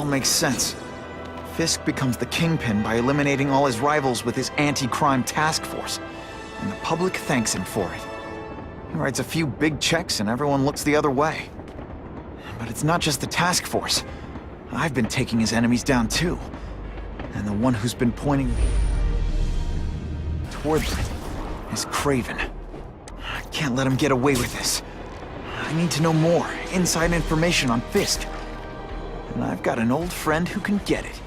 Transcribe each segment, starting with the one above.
makes sense. Fisk becomes the kingpin by eliminating all his rivals with his anti-crime task force, and the public thanks him for it. He writes a few big checks and everyone looks the other way. But it's not just the task force. I've been taking his enemies down too. And the one who's been pointing toward them is Craven. I can't let him get away with this. I need to know more, inside information on Fisk. And I've got an old friend who can get it.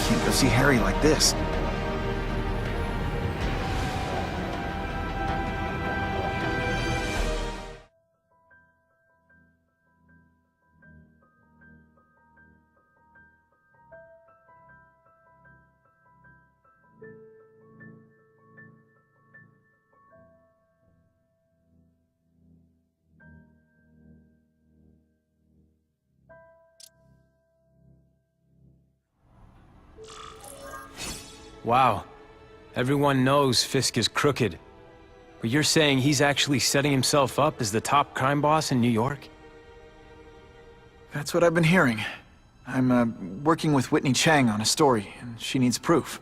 Can't go see Harry like this. Wow. Everyone knows Fisk is crooked. But you're saying he's actually setting himself up as the top crime boss in New York? That's what I've been hearing. I'm working with Whitney Chang on a story, and she needs proof.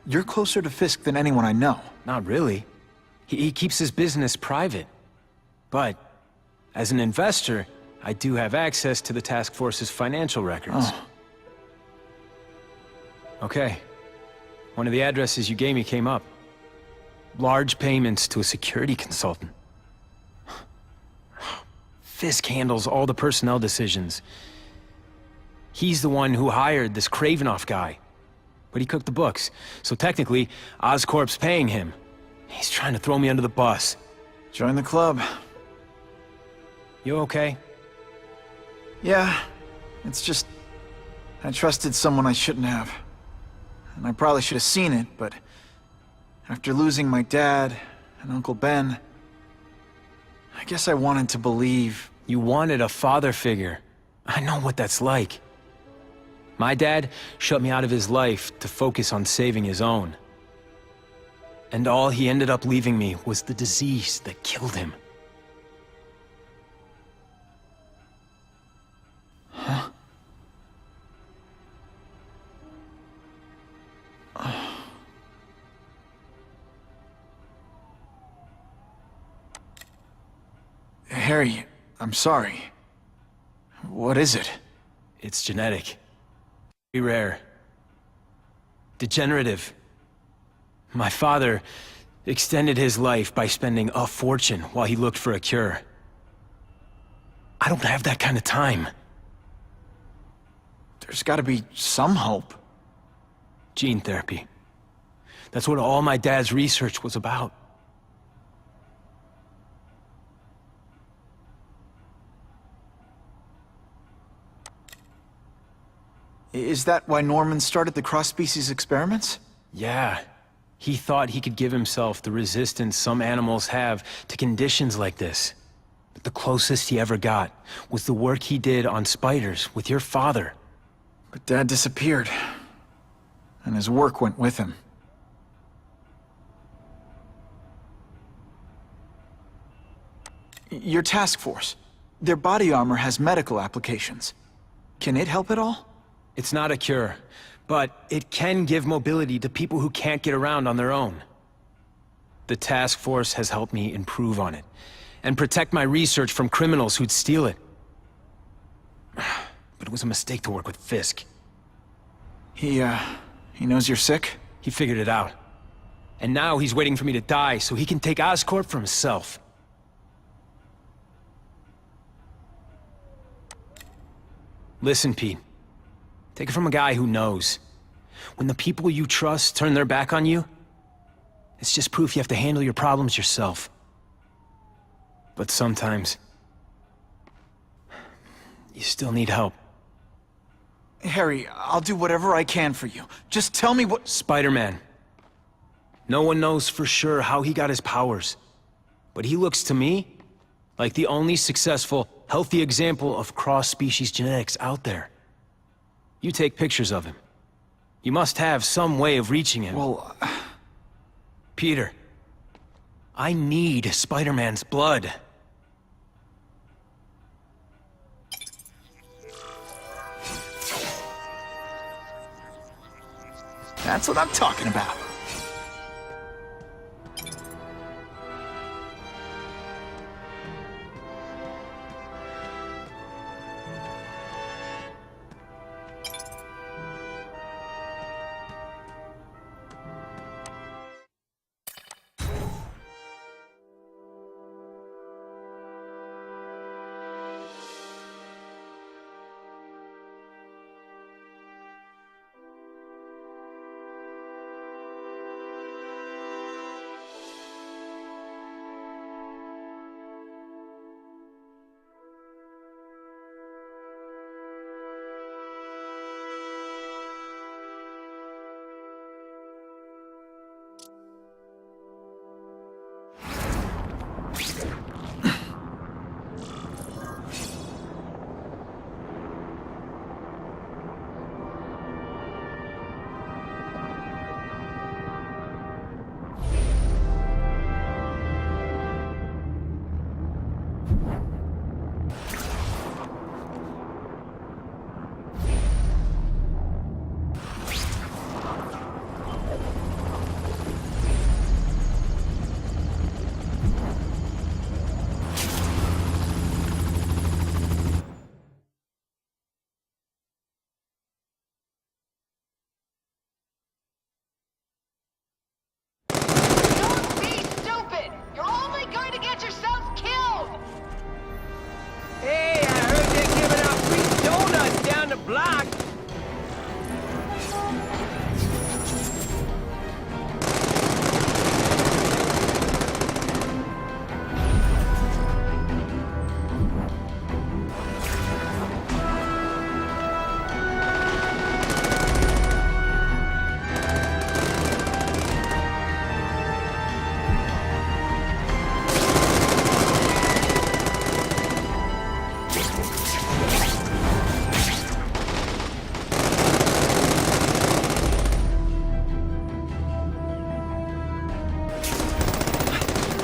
You're closer to Fisk than anyone I know. Not really. He keeps his business private. But, as an investor, I do have access to the task force's financial records. Oh. Okay. One of the addresses you gave me came up. Large payments to a security consultant. Fisk handles all the personnel decisions. He's the one who hired this Kravinoff guy. But he cooked the books, so technically, Oscorp's paying him. He's trying to throw me under the bus. Join the club. You okay? Yeah, it's just... I trusted someone I shouldn't have. And I probably should have seen it, but... after losing my dad and Uncle Ben... I guess I wanted to believe... You wanted a father figure. I know what that's like. My dad shut me out of his life to focus on saving his own. And all he ended up leaving me was the disease that killed him. Huh? Harry, I'm sorry. What is it? It's genetic. Very rare. Degenerative. My father extended his life by spending a fortune while he looked for a cure. I don't have that kind of time. There's gotta be some hope. Gene therapy. That's what all my dad's research was about. Is that why Norman started the cross-species experiments? Yeah. He thought he could give himself the resistance some animals have to conditions like this. But the closest he ever got was the work he did on spiders with your father. But Dad disappeared. And his work went with him. Your task force. Their body armor has medical applications. Can it help at all? It's not a cure, but it can give mobility to people who can't get around on their own. The task force has helped me improve on it, and protect my research from criminals who'd steal it. But it was a mistake to work with Fisk. He knows you're sick? He figured it out. And now he's waiting for me to die so he can take Oscorp for himself. Listen, Pete. Take it from a guy who knows. When the people you trust turn their back on you, it's just proof you have to handle your problems yourself. But sometimes, you still need help. Harry, I'll do whatever I can for you. Just tell me what— Spider-Man. No one knows for sure how he got his powers. But he looks to me like the only successful, healthy example of cross-species genetics out there. You take pictures of him. You must have some way of reaching him. Well... Peter, I need Spider-Man's blood. That's what I'm talking about.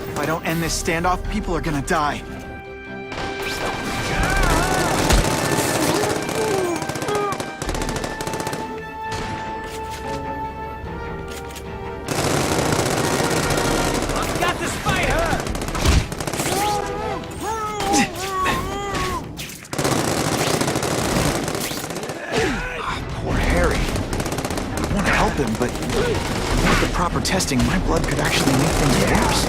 If I don't end this standoff, people are gonna die. I've got to fight her! Poor Harry. I want to help him, but without the proper testing, my blood could actually make things worse.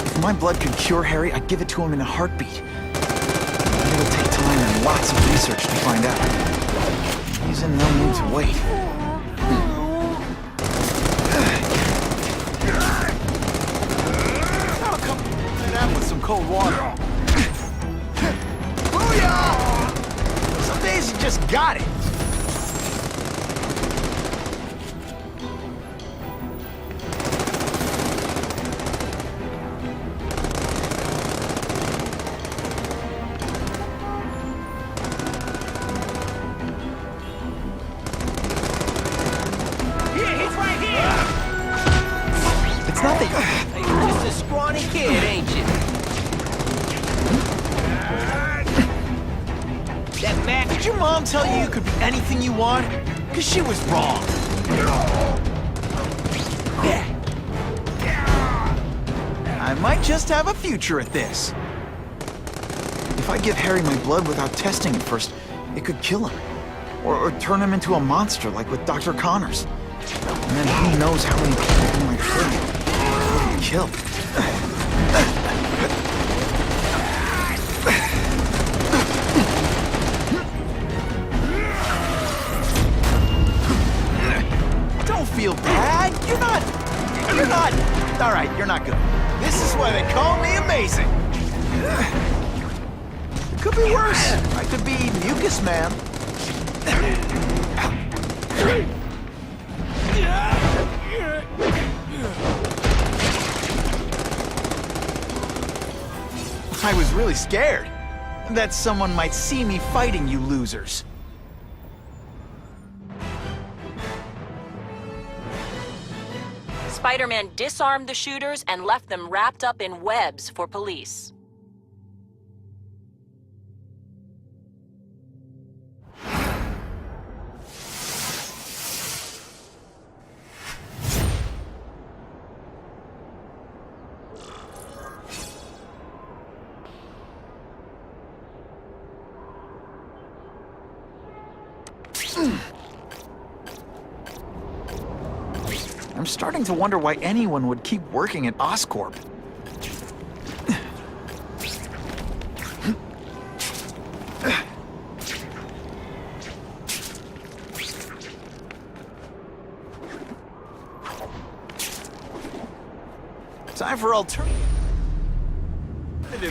If my blood could cure Harry, I'd give it to him in a heartbeat. But it'll take time and lots of research to find out. He's in no mood to wait. Oh, come on, that with some cold water. Booyah! Some days you just got it. It's not that You're just a scrawny kid, ain't you? That Mac... Did your mom tell you you could be anything you want? Because she was wrong. Yeah. just have a future at this. If I give Harry my blood without testing it first, it could kill him. Or turn him into a monster like with Dr. Connors. And then who knows how many people he might kill. Don't feel bad. You're not. All right, you're not good. This is why they call me amazing. It could be worse. I could be Mucus Man. I was really scared that someone might see me fighting you losers. Spider-Man disarmed the shooters and left them wrapped up in webs for police. I'm starting to wonder why anyone would keep working at Oscorp. Time for alternative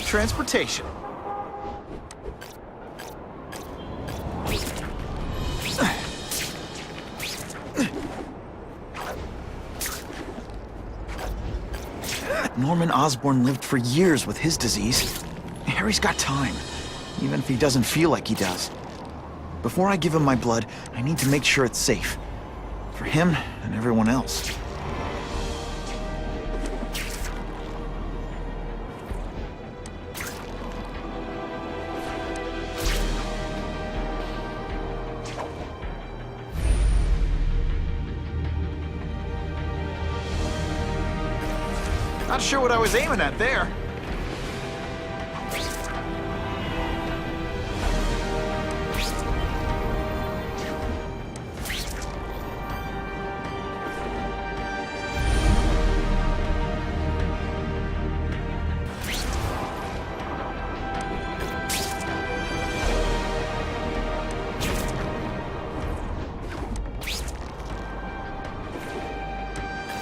transportation. Norman Osborn lived for years with his disease. Harry's got time, even if he doesn't feel like he does. Before I give him my blood, I need to make sure it's safe. For him and everyone else. Not sure what I was aiming at there.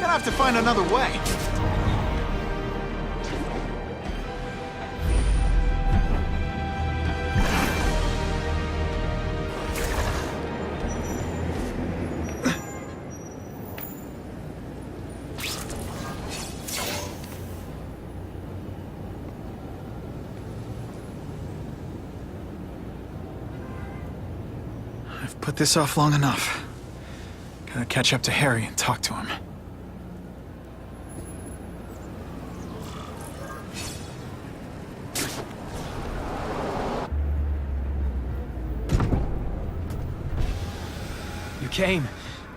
Gonna have to find another way. I've put this off long enough. Gotta catch up to Harry and talk to him. You came.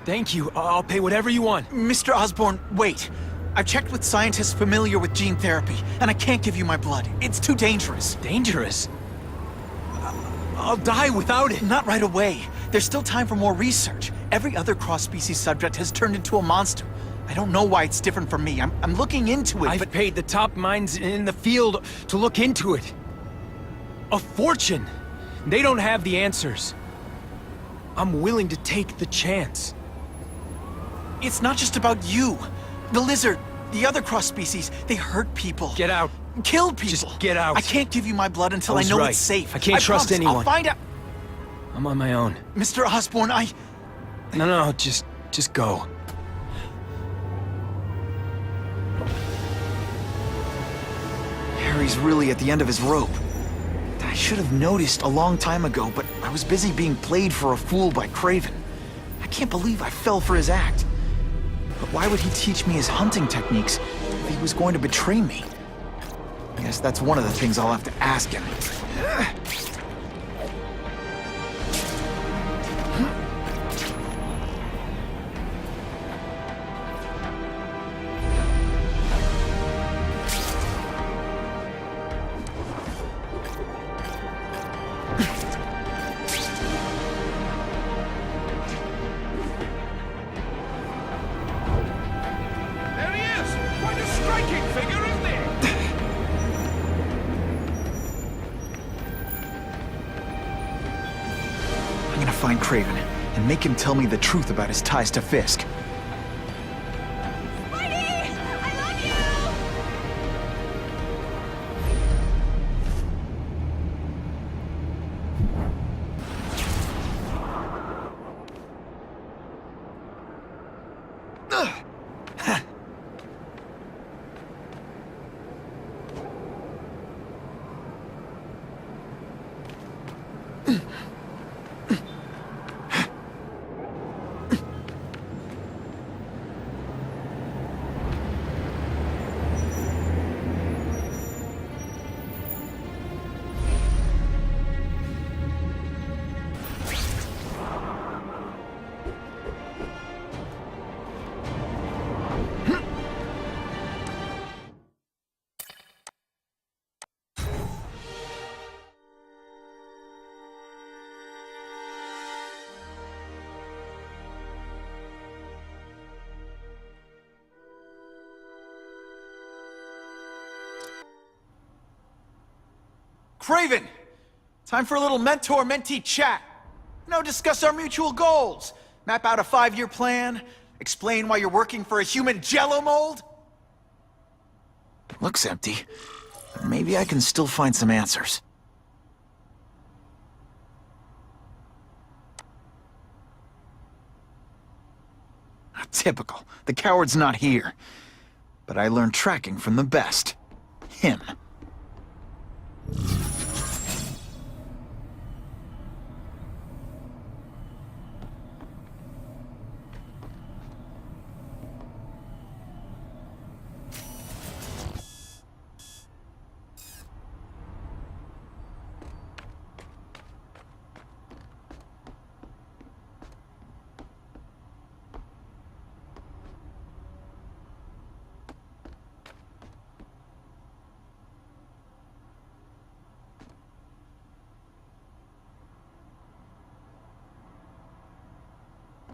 Thank you. I'll pay whatever you want. Mr. Osborn, wait. I've checked with scientists familiar with gene therapy, and I can't give you my blood. It's too dangerous. Dangerous? I'll die without it. Not right away. There's still time for more research. Every other cross-species subject has turned into a monster. I don't know why it's different from me. I'm looking into it, I've paid the top minds in the field to look into it. A fortune. They don't have the answers. I'm willing to take the chance. It's not just about you. The lizard, the other cross-species, they hurt people. Get out. Kill people. Just get out. I can't give you my blood until I was know right. it's safe. I can't trust promise. anyone. I'll find out. I'm on my own. Mr. Osborn, No, just go. Harry's really at the end of his rope. I should have noticed a long time ago, but I was busy being played for a fool by Craven. I can't believe I fell for his act. But why would he teach me his hunting techniques if he was going to betray me? I guess that's one of the things I'll have to ask him. Craven and make him tell me the truth about his ties to Fisk. Craven! Time for a little mentor-mentee chat. Discuss our mutual goals. Map out a 5-year plan. Explain why you're working for a human jello mold. Looks empty. But maybe I can still find some answers. Typical. The coward's not here. But I learned tracking from the best. Him.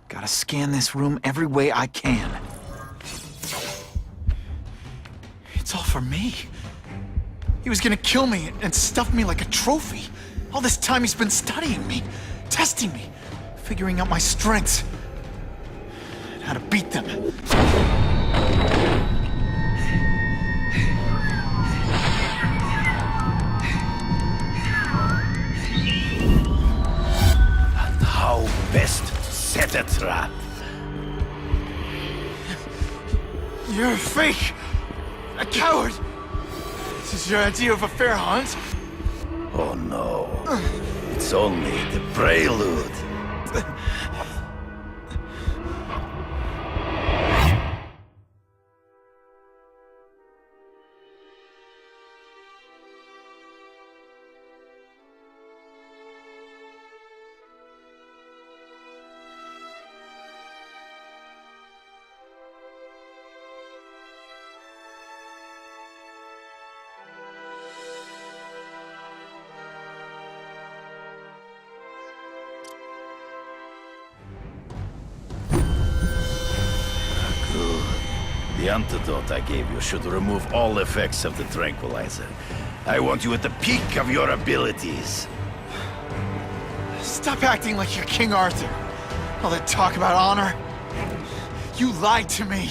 Gotta scan this room every way I can. It's all for me. He was gonna kill me and stuff me like a trophy. All this time he's been studying me, testing me, figuring out my strengths, and how to beat them. And how best set a trap. You're a fake! A coward! This is your idea of a fair hunt? Oh no. It's only the prelude. The antidote I gave you should remove all effects of the tranquilizer. I want you at the peak of your abilities. Stop acting like you're King Arthur. All that talk about honor. You lied to me.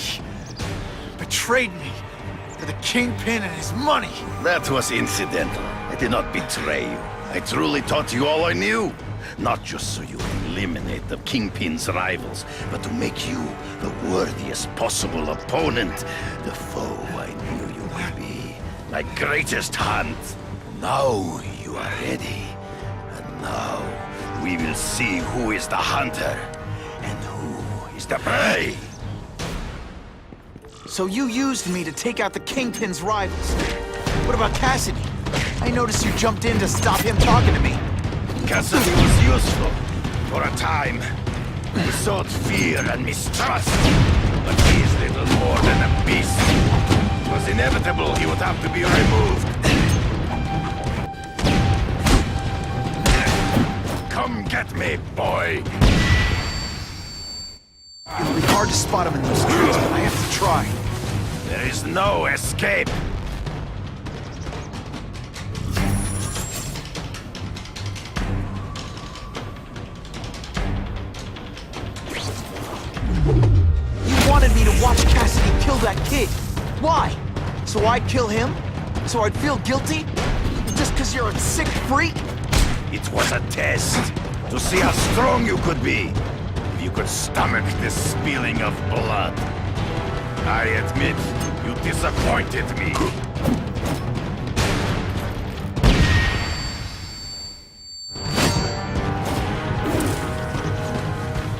Betrayed me. For the Kingpin and his money. That was incidental. I did not betray you. I truly taught you all I knew. Not just so you eliminate the Kingpin's rivals, but to make you the worthiest possible opponent. The foe I knew you would be. My greatest hunt. Now you are ready. And now we will see who is the hunter and who is the prey. So you used me to take out the Kingpin's rivals. What about Cassidy? I noticed you jumped in to stop him talking to me. Cassidy was useful for a time. He sought fear and mistrust, but he is little more than a beast. It was inevitable he would have to be removed. Come get me, boy. It'll be hard to spot him in those trees, but I have to try. There is no escape. wanted me to watch Cassidy kill that kid. Why? So I'd kill him? So I'd feel guilty? Just because you're a sick freak? It was a test to see how strong you could be. If you could stomach this spilling of blood. I admit, you disappointed me.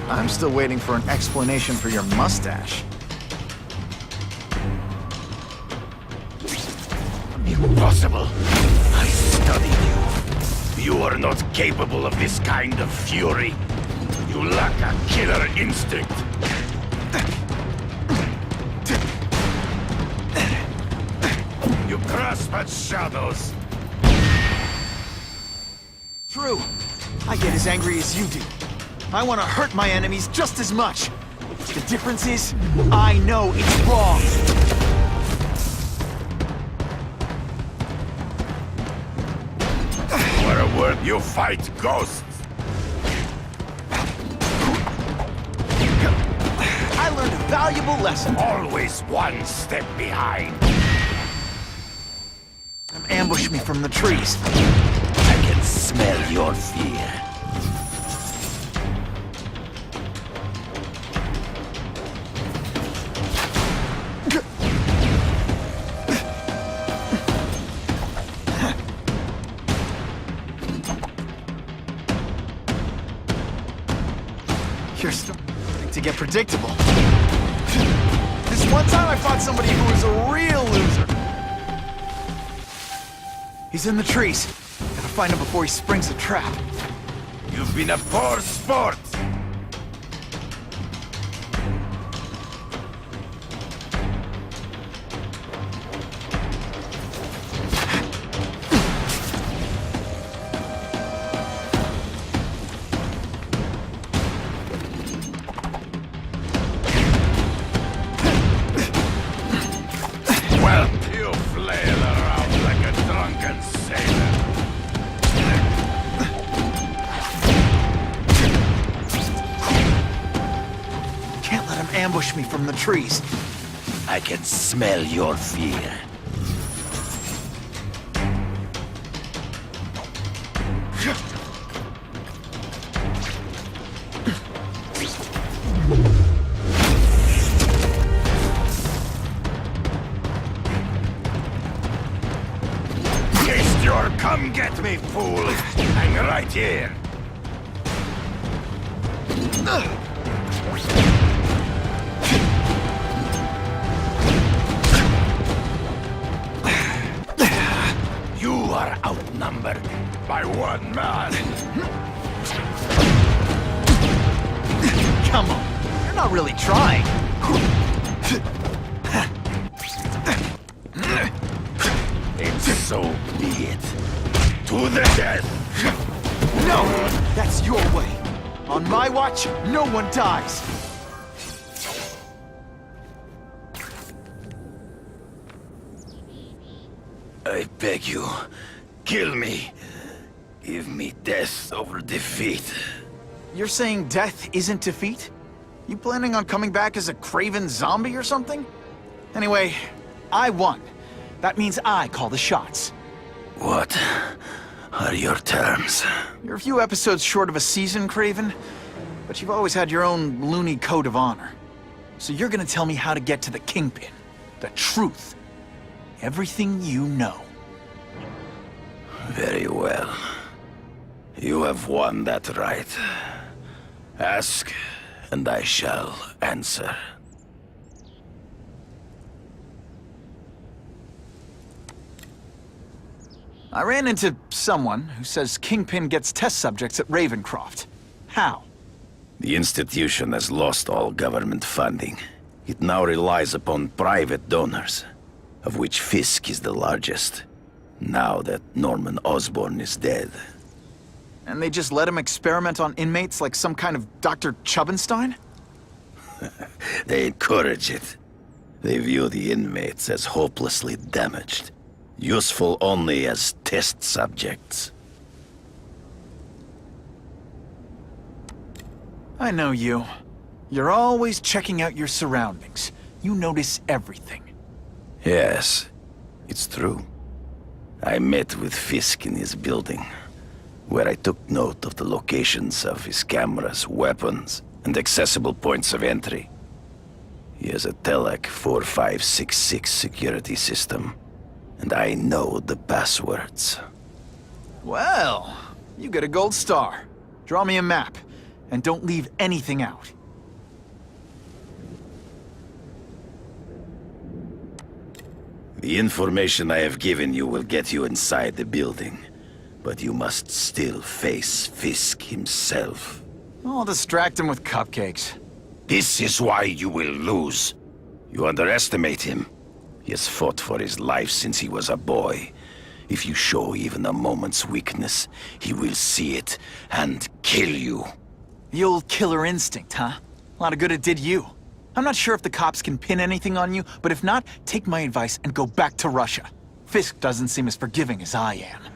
I'm still waiting for an explanation for your mustache. Impossible. I studied you. You are not capable of this kind of fury. You lack a killer instinct. You grasp at shadows. True. I get as angry as you do. I want to hurt my enemies just as much. The difference is, I know it's wrong. For a word, you fight ghosts. I learned a valuable lesson. Always one step behind. Ambush me from the trees. I can smell your fear. You're starting to get predictable. This one time I fought somebody who was a real loser. He's in the trees. Gotta find him before he springs a trap. You've been a poor sport. Well, you flail around like a drunken sailor. Can't let him ambush me from the trees. I can smell your fear. Waste your come get me, fool! I'm right here. You are outnumbered by one man. Come on, you're not really trying. And so be it. To the death! No, that's your way. On my watch, no one dies. I beg you, kill me. Give me death over defeat. You're saying death isn't defeat? You planning on coming back as a craven zombie or something? Anyway, I won. That means I call the shots. What are your terms? You're a few episodes short of a season, Craven, but you've always had your own loony code of honor. So you're gonna tell me how to get to the Kingpin, the truth. Everything you know. Very well. You have won that right. Ask, and I shall answer. I ran into someone who says Kingpin gets test subjects at Ravencroft. How? The institution has lost all government funding. It now relies upon private donors, of which Fisk is the largest, now that Norman Osborn is dead. And they just let him experiment on inmates like some kind of Dr. Chubbenstein? They encourage it. They view the inmates as hopelessly damaged, useful only as test subjects. I know you. You're always checking out your surroundings. You notice everything. Yes, it's true. I met with Fisk in his building, where I took note of the locations of his cameras, weapons, and accessible points of entry. He has a Telec 4566 security system, and I know the passwords. Well, you get a gold star. Draw me a map, and don't leave anything out. The information I have given you will get you inside the building, but you must still face Fisk himself. I'll distract him with cupcakes. This is why you will lose. You underestimate him. He has fought for his life since he was a boy. If you show even a moment's weakness, he will see it and kill you. The old killer instinct, huh? A lot of good it did you. I'm not sure if the cops can pin anything on you, but if not, take my advice and go back to Russia. Fisk doesn't seem as forgiving as I am.